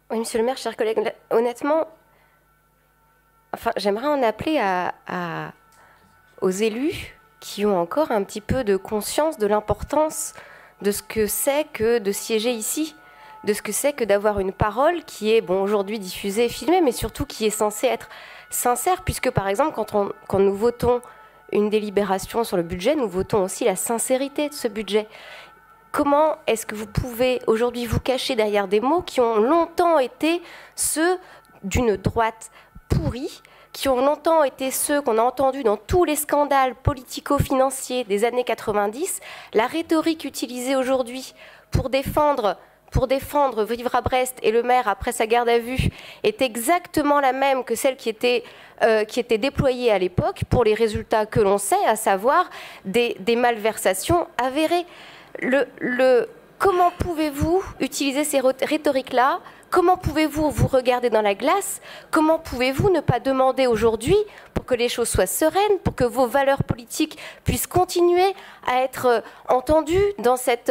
Oui, monsieur le maire, chers collègues, honnêtement, enfin, j'aimerais en appeler aux élus qui ont encore un petit peu de conscience de l'importance de ce que c'est que de siéger ici, de ce que c'est que d'avoir une parole qui est, bon, aujourd'hui diffusée et filmée, mais surtout qui est censée être sincère, puisque par exemple, quand nous votons une délibération sur le budget, nous votons aussi la sincérité de ce budget. Comment est-ce que vous pouvez aujourd'hui vous cacher derrière des mots qui ont longtemps été ceux d'une droite pourrie, qui ont longtemps été ceux qu'on a entendus dans tous les scandales politico-financiers des années 90, la rhétorique utilisée aujourd'hui pour défendre Vivre à Brest et le maire après sa garde à vue est exactement la même que celle qui était déployée à l'époque pour les résultats que l'on sait, à savoir des malversations avérées. Comment pouvez-vous utiliser ces rhétoriques-là? Comment pouvez-vous vous regarder dans la glace? Comment pouvez-vous ne pas demander aujourd'hui, pour que les choses soient sereines, pour que vos valeurs politiques puissent continuer à être entendues dans cette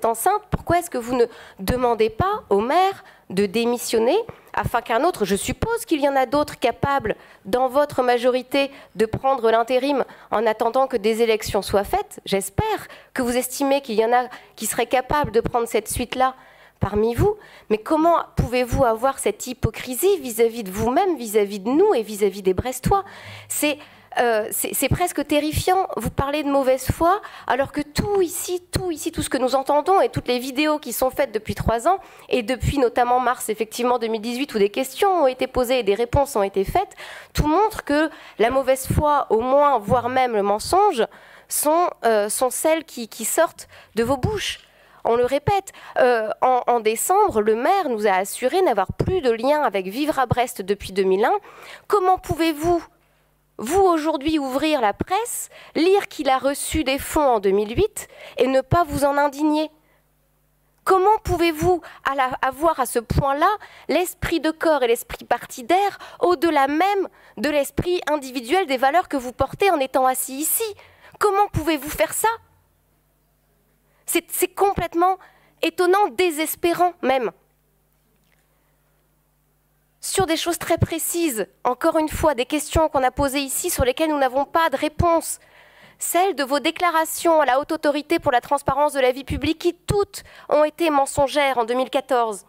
enceinte? Pourquoi est-ce que vous ne demandez pas au maire de démissionner afin qu'un autre, je suppose qu'il y en a d'autres capables dans votre majorité de prendre l'intérim en attendant que des élections soient faites? J'espère que vous estimez qu'il y en a qui seraient capables de prendre cette suite-là parmi vous, mais comment pouvez-vous avoir cette hypocrisie vis-à-vis de vous-même, vis-à-vis de nous et vis-à-vis des Brestois? C'est presque terrifiant. Vous parlez de mauvaise foi, alors que tout ici, tout ce que nous entendons et toutes les vidéos qui sont faites depuis 3 ans, et depuis notamment mars, effectivement, 2018, où des questions ont été posées et des réponses ont été faites, tout montre que la mauvaise foi, au moins, voire même le mensonge, sont celles qui sortent de vos bouches. On le répète, en décembre, le maire nous a assuré n'avoir plus de lien avec Vivre à Brest depuis 2001. Comment pouvez-vous, vous aujourd'hui, ouvrir la presse, lire qu'il a reçu des fonds en 2008 et ne pas vous en indigner? Comment pouvez-vous avoir à ce point-là l'esprit de corps et l'esprit partidaire au-delà même de l'esprit individuel des valeurs que vous portez en étant assis ici? Comment pouvez-vous faire ça? C'est complètement étonnant, désespérant même. Sur des choses très précises, encore une fois, des questions qu'on a posées ici sur lesquelles nous n'avons pas de réponse. Celles de vos déclarations à la Haute Autorité pour la transparence de la vie publique qui toutes ont été mensongères en 2014.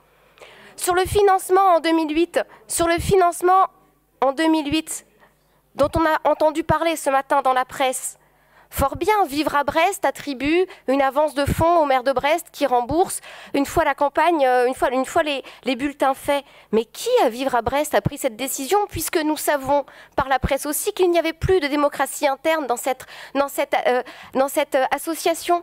Sur le financement en 2008, dont on a entendu parler ce matin dans la presse. Fort bien, Vivre à Brest attribue une avance de fonds au maire de Brest qui rembourse une fois la campagne, une fois les bulletins faits. Mais qui à Vivre à Brest a pris cette décision, puisque nous savons par la presse aussi qu'il n'y avait plus de démocratie interne dans cette association?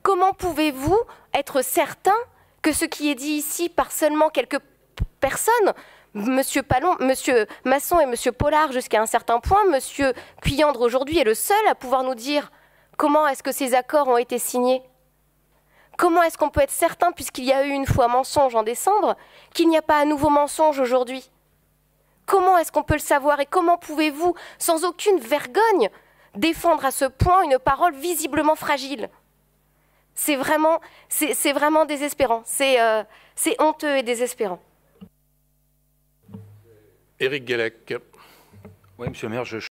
Comment pouvez-vous être certain que ce qui est dit ici par seulement quelques personnes, Monsieur Masson et Monsieur Pollard jusqu'à un certain point, Monsieur Cuyandre aujourd'hui est le seul à pouvoir nous dire comment est-ce que ces accords ont été signés? Comment est-ce qu'on peut être certain, puisqu'il y a eu une fois mensonge en décembre, qu'il n'y a pas à nouveau mensonge aujourd'hui? Comment est-ce qu'on peut le savoir? Et comment pouvez-vous, sans aucune vergogne, défendre à ce point une parole visiblement fragile? C'est vraiment désespérant. C'est honteux et désespérant. Éric Guélec. Oui, monsieur le maire, je